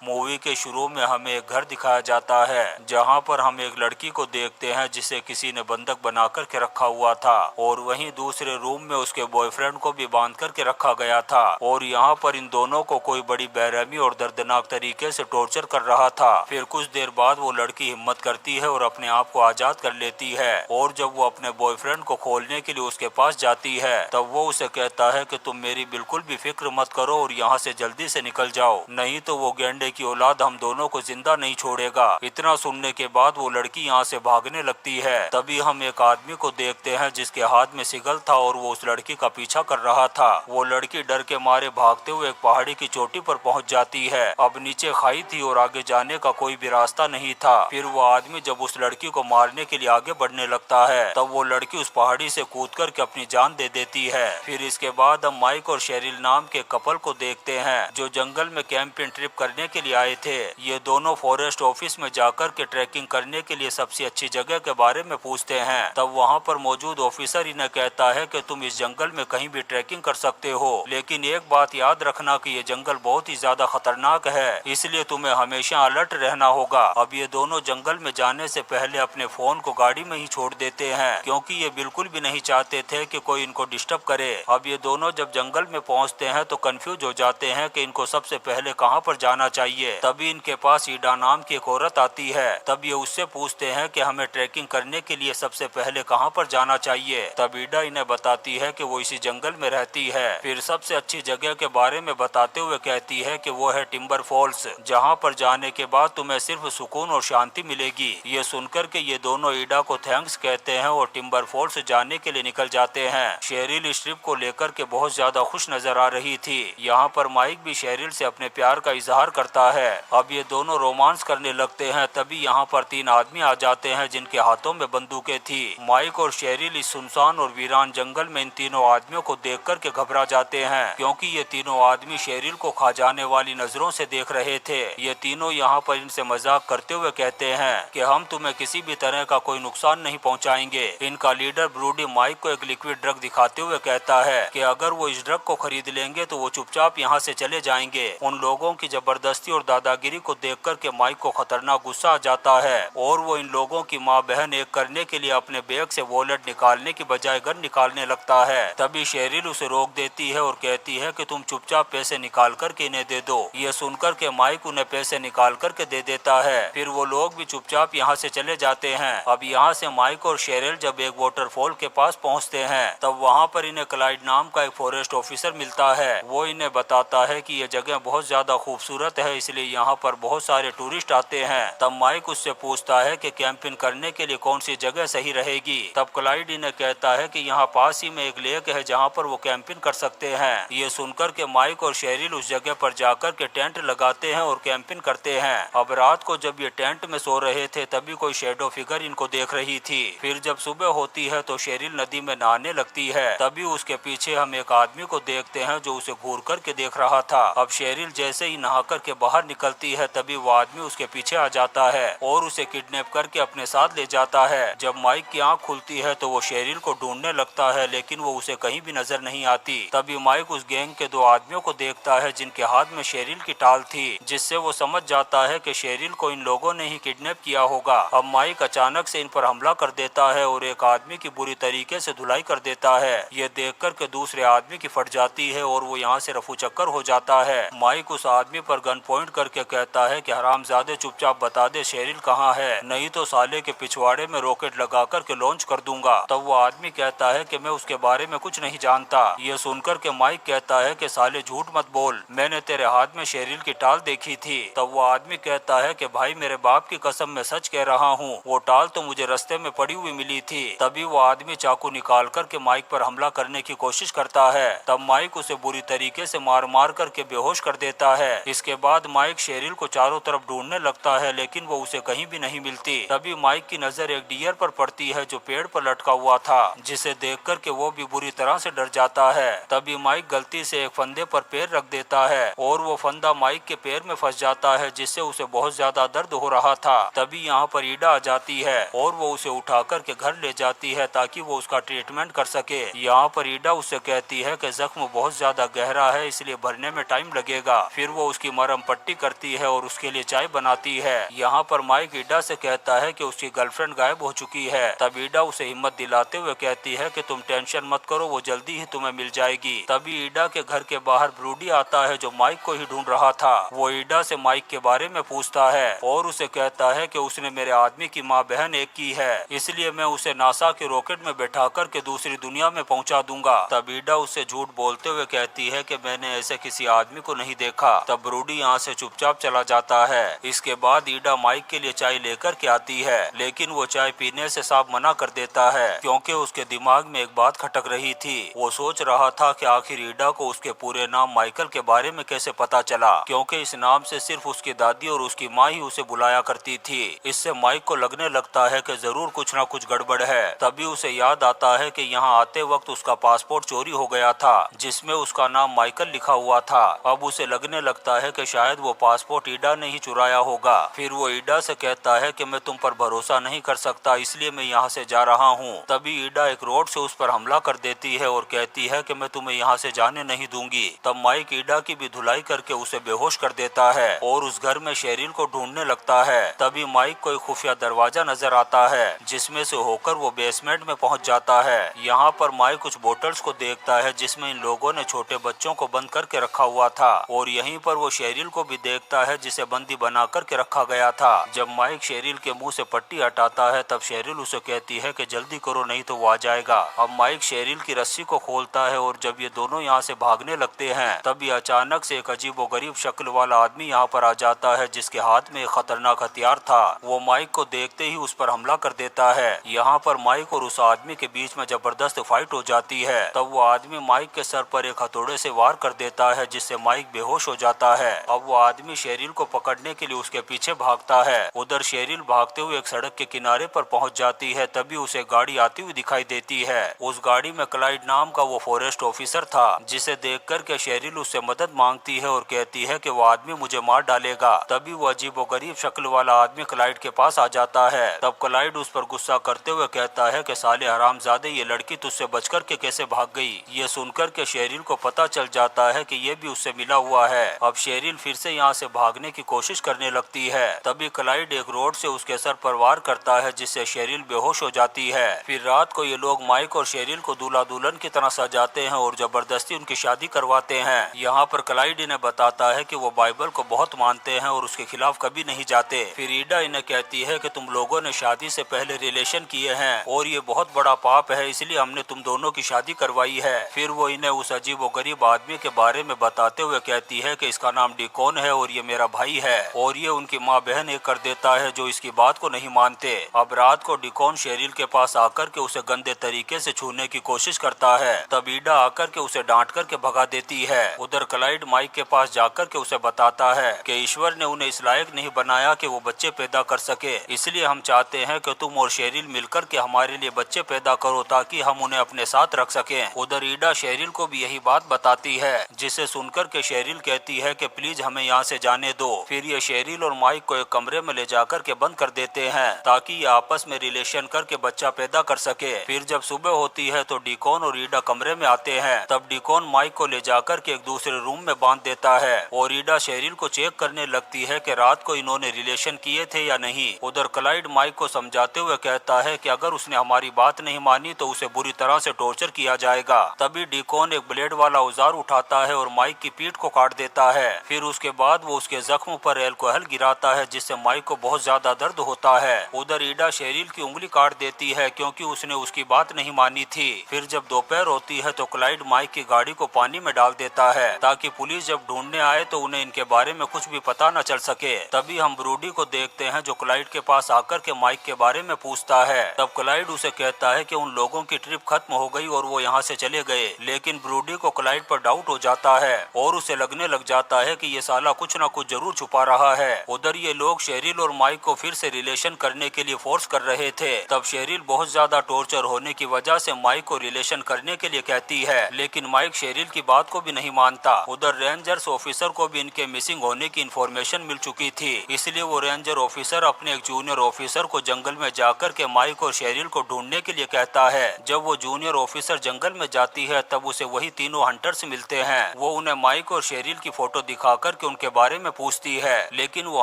Movie के शुरू में हमें एक घर दिखाया जाता है जहां पर हम एक लड़की को देखते हैं जिसे किसी ने बंधक बना कर के रखा हुआ था और वहीं दूसरे रूम में उसके बॉयफ्रेंड को भी बांध कर के रखा गया था और यहाँ पर इन दोनों को कोई बड़ी बेरहमी और दर्दनाक तरीके से टॉर्चर कर रहा था। फिर कुछ देर बाद वो लड़की हिम्मत करती है और अपने आप को आजाद कर लेती है और जब वो अपने बॉयफ्रेंड को खोलने के लिए उसके पास जाती है तब वो उसे कहता है कि तुम मेरी बिल्कुल भी फिक्र मत करो और यहाँ से जल्दी से निकल जाओ, नहीं तो वो गेंडे की औलाद हम दोनों को जिंदा नहीं छोड़ेगा। इतना सुनने के बाद वो लड़की यहाँ से भागने लगती है। तभी हम एक आदमी को देखते हैं जिसके हाथ में सिगल था और वो उस लड़की का पीछा कर रहा था। वो लड़की डर के मारे भागते हुए एक पहाड़ी की चोटी पर पहुंच जाती है। अब नीचे खाई थी और आगे जाने का कोई भी रास्ता नहीं था। फिर वो आदमी जब उस लड़की को मारने के लिए आगे बढ़ने लगता है तब वो लड़की उस पहाड़ी से कूद करके अपनी जान दे देती है। फिर इसके बाद हम माइक और शेरिल नाम के कपल को देखते हैं जो जंगल में कैंपिंग ट्रिप करने के लिए आए थे। ये दोनों फॉरेस्ट ऑफिस में जाकर के ट्रैकिंग करने के लिए सबसे अच्छी जगह के बारे में पूछते हैं। तब वहाँ पर मौजूद ऑफिसर इन्हें कहता है कि तुम इस जंगल में कहीं भी ट्रैकिंग कर सकते हो, लेकिन एक बात याद रखना कि ये जंगल बहुत ही ज्यादा खतरनाक है, इसलिए तुम्हें हमेशा अलर्ट रहना होगा। अब ये दोनों जंगल में जाने से पहले अपने फोन को गाड़ी में ही छोड़ देते हैं क्योंकि ये बिल्कुल भी नहीं चाहते थे कि कोई इनको डिस्टर्ब करे। अब ये दोनों जब जंगल में पहुंचते हैं तो कंफ्यूज हो जाते हैं कि इनको सबसे पहले कहां पर जाना चाहिए। तभी इनके पास ईडा नाम की एक औरत आती है। तब ये उससे पूछते हैं कि हमें ट्रैकिंग करने के लिए सबसे पहले कहां पर जाना चाहिए। तब ईडा इन्हें बताती है कि वो इसी जंगल में रहती है। फिर सबसे अच्छी जगह के बारे में बताते हुए कहती है कि वो है टिम्बर फॉल्स, जहाँ पर जाने के बाद तुम्हें सिर्फ सुकून और शांति मिलेगी। ये सुनकर के ये दोनों ईडा को थैंक्स कहते हैं और टिम्बर फॉल्स जाने के लिए निकल जाते हैं। शेरिल इस ट्रिप को लेकर के बहुत ज्यादा खुश नजर आ रही थी। यहाँ पर माइक भी शेरिल से अपने प्यार का इजहार करता है। अब ये दोनों रोमांस करने लगते हैं। तभी यहाँ पर 3 आदमी आ जाते हैं जिनके हाथों में बंदूकें थी। माइक और शेरिल इस सुनसान और वीरान जंगल में इन तीनों आदमियों को देख कर के घबरा जाते हैं क्योंकि ये तीनों आदमी शेरिल को खा जाने वाली नजरों से देख रहे थे। ये तीनों यहाँ पर इनसे मजाक करते हुए कहते हैं कि हम तुम्हें किसी भी तरह का कोई नुकसान नहीं पहुँचाएंगे। इनका लीडर ब्रूडी माइक को एक लिक्विड ड्रग दिखाते हुए कहता है कि अगर वो इस ड्रग को खरीद लेंगे तो वो चुपचाप यहाँ से चले जाएंगे। उन लोगों की जबरदस्ती और दादागिरी को देख कर के माइक को खतरनाक गुस्सा आ जाता है और वो इन लोगों की माँ बहन एक करने के लिए अपने बैग से वॉलेट निकालने की बजाय गन निकालने लगता है। तभी शेरिल उसे रोक देती है और कहती है कि तुम चुपचाप पैसे निकाल कर के इन्हें दे दो। ये सुनकर के माइक उन्हें पैसे निकाल कर के दे देता है। फिर वो लोग भी चुपचाप यहाँ से चले जाते हैं। अब यहाँ से माइक और शेरिल जब एक वाटरफॉल के पास पहुँचते हैं तब वहाँ पर इन्हें क्लाइड नाम का एक फॉरेस्ट ऑफिसर मिलता है। वो इन्हें बताता है कि ये जगह बहुत ज्यादा खूबसूरत है, इसलिए यहाँ पर बहुत सारे टूरिस्ट आते हैं। तब माइक उससे पूछता है कि कैंपिंग करने के लिए कौन सी जगह सही रहेगी। तब क्लाइड इन्हें कहता है कि यहाँ पास ही में एक लेक है जहाँ पर वो कैंपिंग कर सकते हैं। ये सुनकर के माइक और शेरिल उस जगह पर जाकर के टेंट लगाते हैं और कैंपिंग करते हैं। अब रात को जब ये टेंट में सो रहे थे तभी कोई शेडो फिगर इनको देख रही थी। फिर जब सुबह होती है तो शेरिल नदी में नहाने लगती है। तभी उसके पीछे हम एक आदमी को देखते हैं जो उसे घूर करके देख रहा था। अब शेरिल जैसे ही नहा करके बाहर निकलती है तभी वो आदमी उसके पीछे आ जाता है और उसे किडनैप करके अपने साथ ले जाता है। जब माइक की आंख खुलती है तो वो शेरिल को ढूंढने लगता है लेकिन वो उसे कहीं भी नजर नहीं आती। तभी माइक उस गैंग के 2 आदमियों को देखता है जिनके हाथ में शेरिल की टाल थी, जिससे वो समझ जाता है कि शेरिल को इन लोगों ने ही किडनैप किया होगा। अब माइक अचानक से इन पर हमला कर देता है और एक आदमी की बुरी तरीके से धुलाई कर देता है। ये देख कर के दूसरे आदमी की फट जाती है और वो यहाँ से रफू चक्कर हो जाता है। माइक उस आदमी पर गन पॉइंट करके कहता है कि हरामजादे चुपचाप बता दे शेरिल कहाँ है, नहीं तो साले के पिछवाड़े में रॉकेट लगा कर के लॉन्च कर दूंगा। तब वो आदमी कहता है कि मैं उसके बारे में कुछ नहीं जानता। ये सुनकर के माइक कहता है कि साले झूठ मत बोल, मैंने तेरे हाथ में शेरिल की टाल देखी थी। तब वो आदमी कहता है कि भाई मेरे बाप की कसम मैं सच कह रहा हूँ, वो टाल तो मुझे रास्ते में पड़ी हुई मिली थी। तभी वो आदमी चाकू निकाल कर के माइक पर हमला करने की कोशिश करता है। तब माइक उसे बुरी तरीके से मार मार करके बेहोश कर देता है। इसके बाद माइक शेरिल को चारों तरफ ढूंढने लगता है लेकिन वो उसे कहीं भी नहीं मिलती। तभी माइक की नजर एक डियर पर पड़ती है जो पेड़ पर लटका हुआ था, जिसे देख कर के वो भी बुरी तरह से डर जाता है। तभी माइक गलती से एक फंदे पर पैर रख देता है और वो फंदा माइक के पैर में फंस जाता है, जिससे उसे बहुत ज्यादा दर्द हो रहा था। तभी यहाँ पर ईडा आ जाती है और वो उसे उठा कर के घर ले जाती है ताकि वो उसका ट्रीटमेंट कर सके। यहाँ पर ईडा उससे कहती है कि जख्म बहुत ज्यादा गहरा है इसलिए भरने में टाइम लगेगा। फिर वो उसकी मरहम पट्टी करती है और उसके लिए चाय बनाती है। यहाँ पर माइक ईडा से कहता है कि उसकी गर्लफ्रेंड गायब हो चुकी है। तब ईडा उसे हिम्मत दिलाते हुए कहती है कि तुम टेंशन मत करो, वो जल्दी ही तुम्हें मिल जाएगी। तभी ईडा के घर के बाहर ब्रूडी आता है जो माइक को ही ढूंढ रहा था। वो ईडा से माइक के बारे में पूछता है और उसे कहता है कि उसने मेरे आदमी की माँ बहन एक की है, इसलिए मैं उसे नासा के रॉकेट में बैठा कर के दूसरी दुनिया में पहुंचा दूंगा। तब ईडा उससे झूठ बोलते हुए कहती है कि मैंने ऐसे किसी आदमी को नहीं देखा। तब ब्रूडी यहाँ से चुपचाप चला जाता है। इसके बाद ईडा माइक के लिए चाय लेकर के आती है, लेकिन वो चाय पीने से साफ मना कर देता है क्योंकि उसके दिमाग में एक बात खटक रही थी। वो सोच रहा था कि आखिर ईडा को उसके पूरे नाम माइकल के बारे में कैसे पता चला, क्योंकि इस नाम से सिर्फ उसकी दादी और उसकी माँ ही उसे बुलाया करती थी। इससे माइक को लगने लगता है कि जरूर कुछ ना कुछ गड़बड़ है। तभी उसे याद आता है कि यहाँ आते वक्त उसका पासपोर्ट चोरी हो गया था जिसमें उसका नाम माइकल लिखा हुआ था। अब उसे लगने लगता है कि शायद वो पासपोर्ट ईडा ने ही चुराया होगा। फिर वो ईडा से कहता है कि मैं तुम पर भरोसा नहीं कर सकता, इसलिए मैं यहाँ से जा रहा हूँ। तभी ईडा एक रोड से उस पर हमला कर देती है और कहती है कि मैं तुम्हें यहाँ से जाने नहीं दूंगी। तब माइक ईडा की भी धुलाई करके उसे बेहोश कर देता है और उस घर में शेरिल को ढूंढने लगता है। तभी माइक को एक खुफिया दरवाजा नजर आता है जिसमें से होकर वो बेसमेंट में पहुंच जाता है। यहाँ पर माइक कुछ बोतल्स को देखता है जिसमें इन लोगों ने छोटे बच्चों को बंद करके रखा हुआ था और यहीं पर वो शेरिल को भी देखता है जिसे बंदी बना करके रखा गया था। जब माइक शेरिल के मुंह से पट्टी हटाता है तब शेरिल उसे कहती है कि जल्दी करो नहीं तो वो आ जाएगा। अब माइक शेरिल की रस्सी को खोलता है और जब ये दोनों यहाँ से भागने लगते हैं तभी अचानक से एक अजीबोगरीब शक्ल वाला आदमी यहाँ पर आ जाता है जिसके हाथ में एक खतरनाक हथियार था। वो माइक को देखते ही उस पर हमला कर देता है। यहाँ पर माइक और उस आदमी के बीच में जबरदस्त फाइट हो जाती है। तब वो आदमी माइक के सर पर एक हथौड़े से वार कर देता है जिससे माइक बेहोश हो जाता है। अब वो आदमी शेरिल को पकड़ने के लिए उसके पीछे भागता है। उधर शेरिल भागते हुए एक सड़क के किनारे पर पहुंच जाती है। तभी उसे गाड़ी आती हुई दिखाई देती है। उस गाड़ी में क्लाइड नाम का वो फॉरेस्ट ऑफिसर था जिसे देख कर के शेरिल उससे मदद मांगती है और कहती है कि वो आदमी मुझे मार डालेगा। तभी वो अजीबोगरीब शक्ल वाला आदमी क्लाइड के पास आ जाता है। तब क्लाइड उस पर गुस्सा करते हुए कहता है कि साले हरामजादे, ये लड़की तुझसे बचकर के कैसे भाग गई। ये सुनकर के शेरिल को पता चल जाता है कि ये भी उससे मिला हुआ है। अब शेरिल फिर से यहाँ से भागने की कोशिश करने लगती है। तभी क्लाइड एक रोड से उसके सर पर वार करता है जिससे शेरिल बेहोश हो जाती है। फिर रात को ये लोग माइक और शेरिल को दूल्हा दुल्हन की तरह सजाते हैं और जबरदस्ती उनकी शादी करवाते हैं। यहाँ पर क्लाइड इन्हें बताता है कि वो बाइबल को बहुत मानते हैं और उसके खिलाफ कभी नहीं जाते। फिर ईडा इन्हें कहती है कि तुम लोगों ने शादी से पहले रिलेशन किए हैं और ये बहुत बड़ा पाप है, इसलिए हमने तुम दोनों की शादी करवाई है। फिर वो इन्हें उस अजीब व गरीब आदमी के बारे में बताते हुए कहती है कि इसका नाम डिकॉन है और ये मेरा भाई है और ये उनकी माँ बहन एक कर देता है जो इसकी बात को नहीं मानते। अब रात को डिकॉन शेरिल के पास आकर के उसे गंदे तरीके से छूने की कोशिश करता है। तब ईडा आकर के उसे डांट करके भगा देती है। उधर क्लाइड माइक के पास जाकर के उसे बताता है कि ईश्वर ने उन्हें इस लायक नहीं बनाया कि वो बच्चे पैदा कर सके, इसलिए हम चाहते हैं कि तुम और शेरिल मिलकर के हमारे लिए बच्चे पैदा करो ताकि हम उन्हें अपने साथ रख सकें। उधर ईडा शेरिल को भी यही बात बताती है जिसे सुनकर के शेरिल कहती है कि प्लीज हमें यहाँ से जाने दो। फिर ये शेरिल और माइक को एक कमरे में ले जाकर के बंद कर देते हैं ताकि ये आपस में रिलेशन करके बच्चा पैदा कर सके। फिर जब सुबह होती है तो डिकॉन और ईडा कमरे में आते हैं। तब डिकॉन माइक को ले जाकर के एक दूसरे रूम में बांध देता है और ईडा शेरिल को चेक करने लगती है कि रात को इन्होंने रिलेशन किए थे या नहीं। उधर क्लाइड माइक को समझाते हुए कहता है कि अगर उसने हमारी बात नहीं मानी तो उसे बुरी तरह से टॉर्चर किया जाएगा। तभी डिकॉन एक ब्लेड वाला औजार उठाता है और माइक की पीठ को काट देता है। फिर उसके बाद वो उसके जख्म पर अल्कोहल गिराता है जिससे माइक को बहुत ज्यादा दर्द होता है। उधर ईडा शेरिल की उंगली काट देती है क्योंकि उसने उसकी बात नहीं मानी थी। फिर जब दोपहर होती है तो क्लाइड माइक की गाड़ी को पानी में डाल देता है ताकि पुलिस जब ढूंढने आए तो उन्हें इनके बारे में कुछ भी पता न चल सके। तभी हम ब्रूडी को देखते हैं जो क्लाइड के पास आकर के माइक के बारे में पूछता है। तब क्लाइड उसे कहता है कि उन लोगों की ट्रिप खत्म हो गई और वो यहाँ से चले गए, लेकिन ब्रूडी को क्लाइड पर डाउट हो जाता है और उसे लगने लग जाता है कि ये साला कुछ न कुछ जरूर छुपा रहा है। उधर ये लोग शेरिल और माइक को फिर से रिलेशन करने के लिए फोर्स कर रहे थे। तब शेरिल बहुत ज्यादा टॉर्चर होने की वजह से माइक को रिलेशन करने के लिए कहती है, लेकिन माइक शेरिल की बात को भी नहीं मानता। उधर रेंजर्स ऑफिसर को भी इनके मिसिंग होने की इन्फॉर्मेशन मिल चुकी थी, इसलिए वो रेंजर ऑफिसर अपने एक जूनियर ऑफिसर को जंगल में जाकर के माइक और शेरिल को ढूंढने के लिए कहता है। जब वो जूनियर ऑफिसर जंगल में जाती है तब उसे वही तीनों हंटर्स मिलते हैं। वो उन्हें माइक और शेरिल की फोटो दिखाकर के उनके बारे में पूछती है, लेकिन वो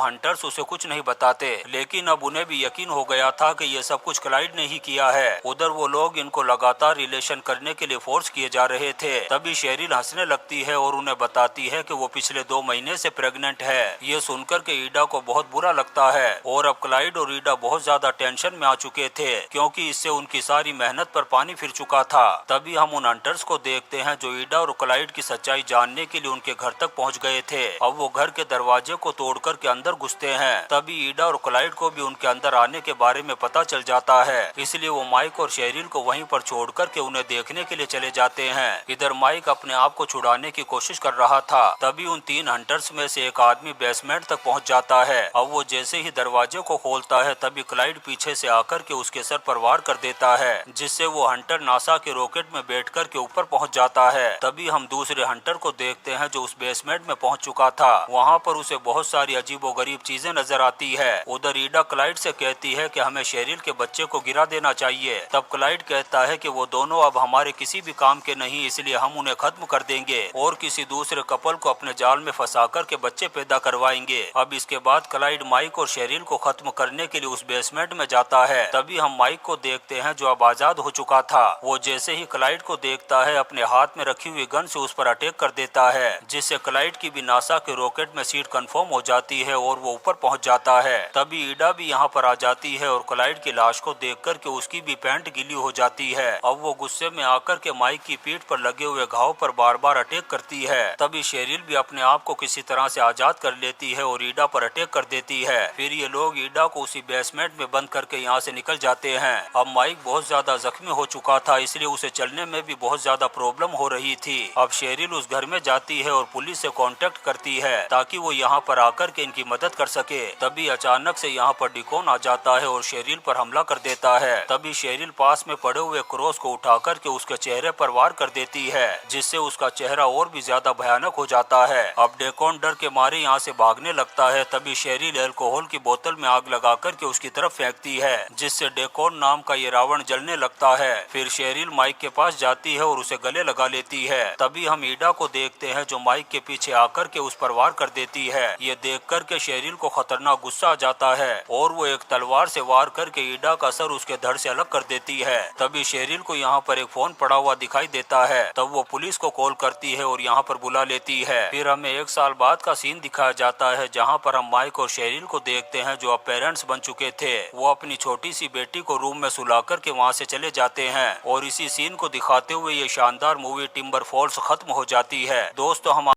हंटर्स उसे कुछ नहीं बताते। लेकिन अब उन्हें भी यकीन हो गया था कि ये सब कुछ क्लाइड ने ही किया है। उधर वो लोग इनको लगातार रिलेशन करने के लिए फोर्स किए जा रहे थे। तभी शेरिल हंसने लगती है और उन्हें बताती है कि वो पिछले 2 महीने से प्रेग्नेंट है। ये सुनकर के ईडा को बहुत बुरा लगता है और अब क्लाइड और ईडा बहुत ज्यादा टेंशन में आ चुके थे, क्योंकि इससे उनकी सारी मेहनत पर पानी फिर चुका था। तभी हम उन हंटर्स को देखते हैं जो ईडा और क्लाइड की सच्चाई जानने के लिए उनके घर तक पहुंच गए थे। अब वो घर के दरवाजे को तोड़कर के अंदर घुसते हैं। तभी ईडा और क्लाइड को भी उनके अंदर आने के बारे में पता चल जाता है, इसलिए वो माइक और शेरिल को वहीं पर छोड़कर के उन्हें देखने के लिए चले जाते हैं। इधर माइक अपने आप को छुड़ाने की कोशिश कर रहा था। तभी उन 3 हंटर्स में से एक आदमी बेसमेंट तक पहुंच जाता है। अब वो जैसे ही दरवाजे को खोलता है तभी क्लाइड पीछे से आकर के उसके सर पर वार कर देता है, जिससे वो हंटर नासा के रॉकेट में बैठकर के ऊपर पहुंच जाता है। तभी हम दूसरे हंटर को देखते हैं जो उस बेसमेंट में पहुंच चुका था। वहाँ पर उसे बहुत सारी अजीबोगरीब चीजें नजर आती है। उधर ईडा क्लाइड से कहती है कि हमें शेरिल के बच्चे को गिरा देना चाहिए। तब क्लाइड कहता है कि वो दोनों अब हमारे किसी भी काम के नहीं, इसलिए हम उन्हें खत्म कर देंगे और किसी दूसरे कपल को अपने जाल में फंसा कर के बच्चे पैदा करवाएंगे। अब इसके बाद क्लाइड माइक और शेरिल को खत्म करने के लिए उस बेसमेंट में जाता है। तभी हम माइक को देखते हैं जो अब आजाद हो चुका था। वो जैसे ही क्लाइड को देखता है अपने हाथ में रखी हुई गन से उस पर अटैक कर देता है, जिससे क्लाइड की भी नासा के रॉकेट में सीट कंफर्म हो जाती है और वो ऊपर पहुंच जाता है। तभी ईडा भी यहाँ पर आ जाती है और क्लाइड की लाश को देख कर के उसकी भी पैंट गीली हो जाती है। अब वो गुस्से में आकर के माइक की पीठ पर लगे हुए घाव पर बार बार अटैक करती है। तभी शेरिल भी अपने आप को किसी तरह से आजाद कर लेती है और ईडा पर अटैक कर देती है। फिर ये लोग ईडा को उसी बेसमेंट में बंद करके यहाँ से निकल जाते हैं। अब माइक बहुत ज्यादा जख्मी हो चुका था, इसलिए उसे चलने में भी बहुत ज्यादा प्रॉब्लम हो रही थी। अब शेरिल उस घर में जाती है और पुलिस से कांटेक्ट करती है ताकि वो यहाँ पर आकर के इनकी मदद कर सके। तभी अचानक से यहाँ पर डिकॉन आ जाता है और शेरिल पर हमला कर देता है। तभी शेरिल पास में पड़े हुए क्रॉस को उठाकर के उसके चेहरे पर वार कर देती है, जिससे उसका चेहरा और भी ज्यादा भयानक हो जाता है। अब डेकोन डर के मारे यहाँ से भागने लगता है। तभी शेरिल अल्कोहल की बोतल में आग लगा करके उसकी तरफ फेंकती है, जिससे डेकोन नाम का ये रावण जलने लगता है। फिर शेरिल माइक के पास जाती है और उसे गले लगा लेती है। तभी हम ईडा को देखते हैं जो माइक के पीछे आकर के उस पर वार कर देती है। ये देख कर के शेरिल को खतरनाक गुस्सा आ जाता है और वो एक तलवार से वार करके ईडा का सर उसके धड़ से अलग कर देती है। तभी शेरिल को यहाँ पर एक फोन पड़ा हुआ दिखाई देता है। तब वो पुलिस को कॉल करती है और यहाँ पर बुला लेती है। फिर हमें 1 साल बाद का सीन दिखाया जाता है, जहाँ पर हम माइक और शेरिल को देखते हैं जो अब पेरेंट्स बन चुके थे। वो अपनी छोटी सी बेटी को रूम में सुला कर के वहाँ से चले जाते हैं और इसी सीन को दिखाते हुए ये शानदार मूवी टिम्बर फॉल्स खत्म हो जाती है। दोस्तों हम